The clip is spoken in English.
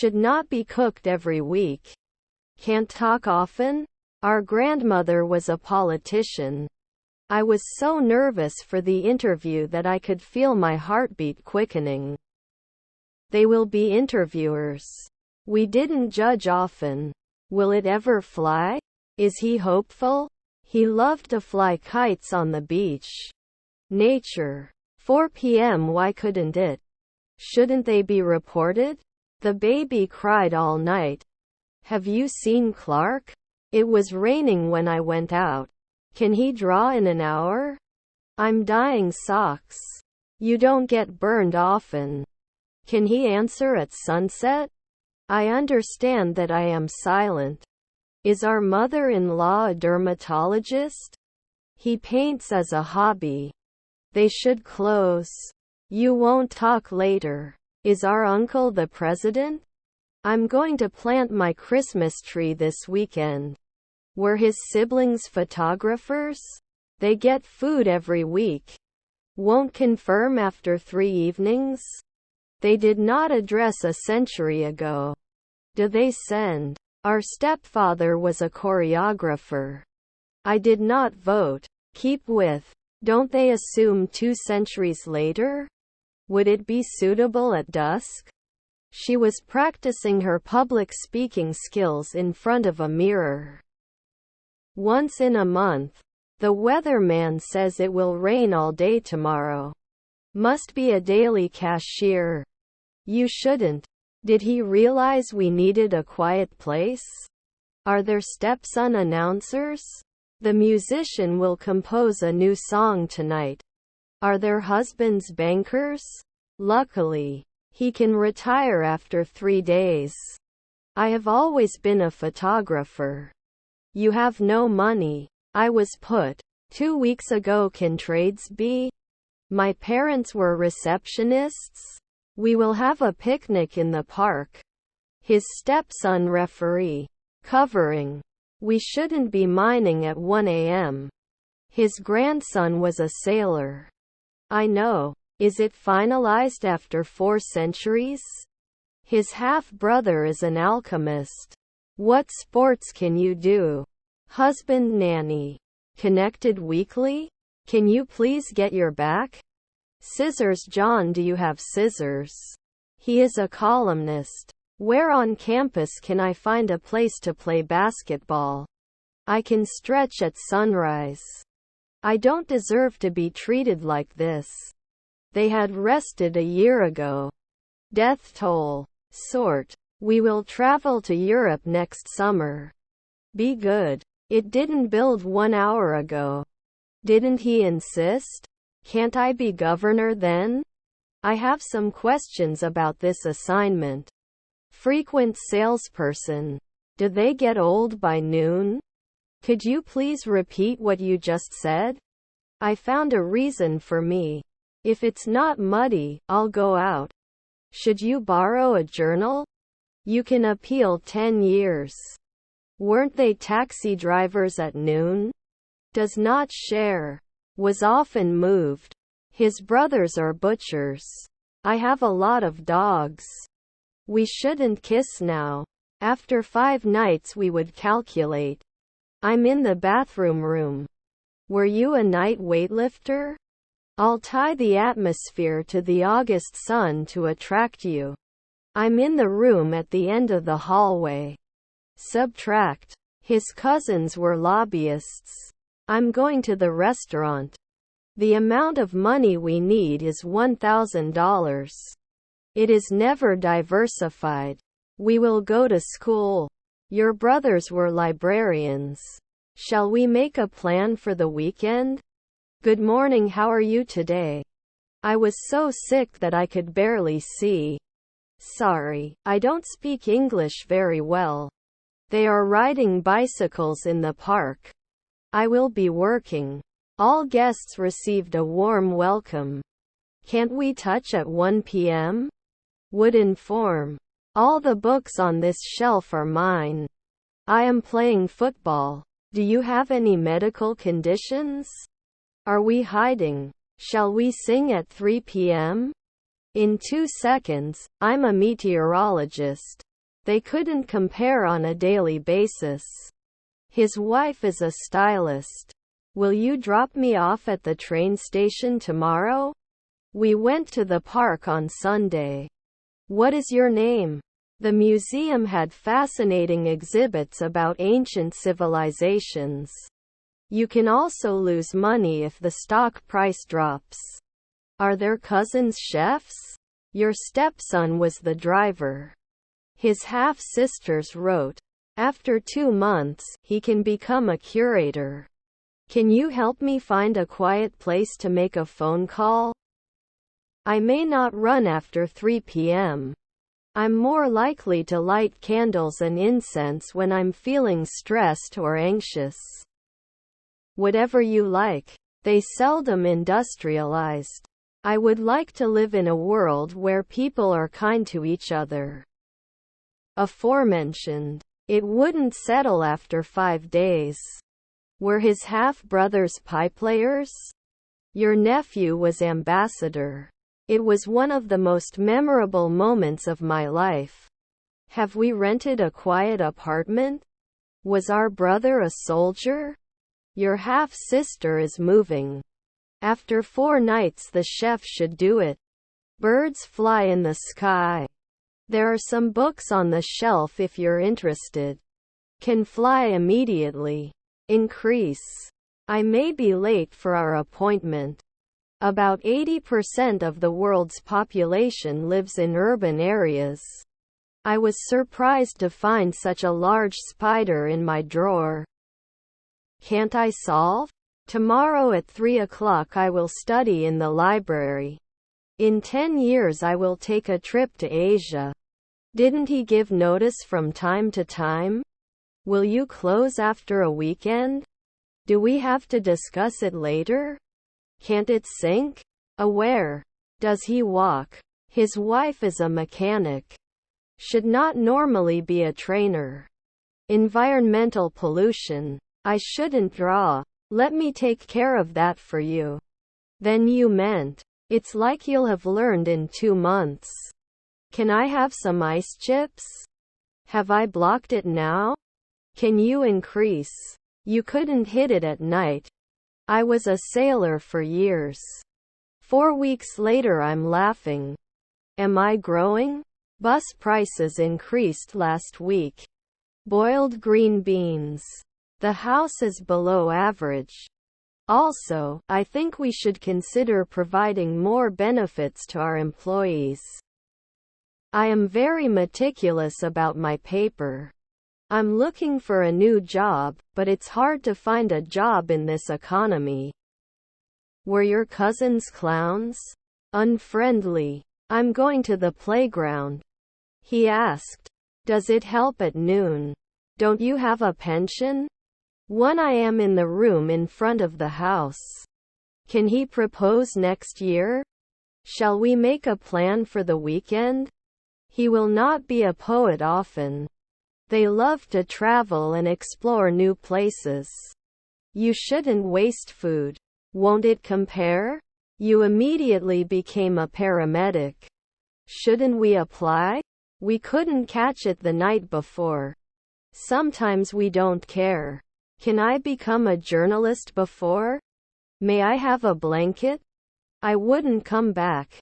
Should not be cooked every week. Can't talk often. Our grandmother was a politician. I was so nervous for the interview that I could feel my heartbeat quickening. They will be interviewers. We didn't judge often. Will it ever fly? Is he hopeful? He loved to fly kites on the beach. Nature. 4 p.m. Why couldn't it? Shouldn't they be reported? The baby cried all night. Have you seen Clark? It was raining when I went out. Can he draw in an hour? I'm dyeing socks. You don't get burned often. Can he answer at sunset? I understand that I am silent. Is our mother-in-law a dermatologist? He paints as a hobby. They should close. You won't talk later. Is our uncle the president? I'm going to plant my Christmas tree this weekend. Were his siblings photographers? They get food every week. Won't confirm after 3 evenings? They did not address a century ago. Do they send? Our stepfather was a choreographer. I did not vote. Keep with. Don't they assume 2 centuries later? Would it be suitable at dusk? She was practicing her public speaking skills in front of a mirror. Once in a month. The weatherman says it will rain all day tomorrow. Must be a daily cashier. You shouldn't. Did he realize we needed a quiet place? Are there stepson announcers? The musician will compose a new song tonight. Are their husbands bankers? Luckily, he can retire after 3 days. I have always been a photographer. You have no money. I was put. 2 weeks ago. Can trades be? My parents were receptionists. We will have a picnic in the park. His stepson referee. Covering. We shouldn't be mining at 1 a.m. His grandson was a sailor. I know. Is it finalized after 4 centuries? His half-brother is an alchemist. What sports can you do? Husband nanny. Connected weekly? Can you please get your back? Scissors. John, do you have scissors? He is a columnist. Where on campus can I find a place to play basketball? I can stretch at sunrise. I don't deserve to be treated like this. They had rested a year ago. Death toll. Sort. We will travel to Europe next summer. Be good. It didn't build 1 hour ago. Didn't he insist? Can't I be governor then? I have some questions about this assignment. Frequent salesperson. Do they get old by noon? Could you please repeat what you just said? I found a reason for me. If it's not muddy, I'll go out. Should you borrow a journal? You can appeal 10 years. Weren't they taxi drivers at noon? Does not share. Was often moved. His brothers are butchers. I have a lot of dogs. We shouldn't kiss now. After 5 nights we would calculate. I'm in the bathroom room. Were you a night weightlifter? I'll tie the atmosphere to the August sun to attract you. I'm in the room at the end of the hallway. Subtract. His cousins were lobbyists. I'm going to the restaurant. The amount of money we need is $1,000. It is never diversified. We will go to school. Your brothers were librarians. Shall we make a plan for the weekend? Good morning, how are you today? I was so sick that I could barely see. Sorry, I don't speak English very well. They are riding bicycles in the park. I will be working. All guests received a warm welcome. Can't we touch at 1 p.m.? Would inform. All the books on this shelf are mine. I am playing football. Do you have any medical conditions? Are we hiding? Shall we sing at 3 p.m.? In 2 seconds, I'm a meteorologist. They couldn't compare on a daily basis. His wife is a stylist. Will you drop me off at the train station tomorrow? We went to the park on Sunday. What is your name? The museum had fascinating exhibits about ancient civilizations. You can also lose money if the stock price drops. Are there cousins chefs? Your stepson was the driver. His half-sisters wrote. After 2 months, he can become a curator. Can you help me find a quiet place to make a phone call? I may not run after 3 p.m. I'm more likely to light candles and incense when I'm feeling stressed or anxious. Whatever you like. They seldom industrialized. I would like to live in a world where people are kind to each other. Aforementioned. It wouldn't settle after 5 days. Were his half-brothers pipeplayers? Your nephew was ambassador. It was one of the most memorable moments of my life. Have we rented a quiet apartment? Was our brother a soldier? Your half-sister is moving. After 4 nights the chef should do it. Birds fly in the sky. There are some books on the shelf if you're interested. Can fly immediately. Increase. I may be late for our appointment. About 80% of the world's population lives in urban areas. I was surprised to find such a large spider in my drawer. Can't I solve? Tomorrow at 3 o'clock I will study in the library. In 10 years I will take a trip to Asia. Didn't he give notice from time to time? Will you close after a weekend? Do we have to discuss it later? Can't it sink? Aware. Does he walk? His wife is a mechanic. Should not normally be a trainer. Environmental pollution. I shouldn't draw. Let me take care of that for you. Then you meant. It's like you'll have learned in 2 months. Can I have some ice chips? Have I blocked it now? Can you increase? You couldn't hit it at night. I was a sailor for years. 4 weeks later I'm laughing. Am I growing? Bus prices increased last week. Boiled green beans. The house is below average. Also, I think we should consider providing more benefits to our employees. I am very meticulous about my paper. I'm looking for a new job, but it's hard to find a job in this economy. Were your cousins clowns? Unfriendly. I'm going to the playground. He asked. Does it help at noon? Don't you have a pension? One. I am in the room in front of the house. Can he propose next year? Shall we make a plan for the weekend? He will not be a poet often. They love to travel and explore new places. You shouldn't waste food. Won't it compare? You immediately became a paramedic. Shouldn't we apply? We couldn't catch it the night before. Sometimes we don't care. Can I become a journalist before? May I have a blanket? I wouldn't come back.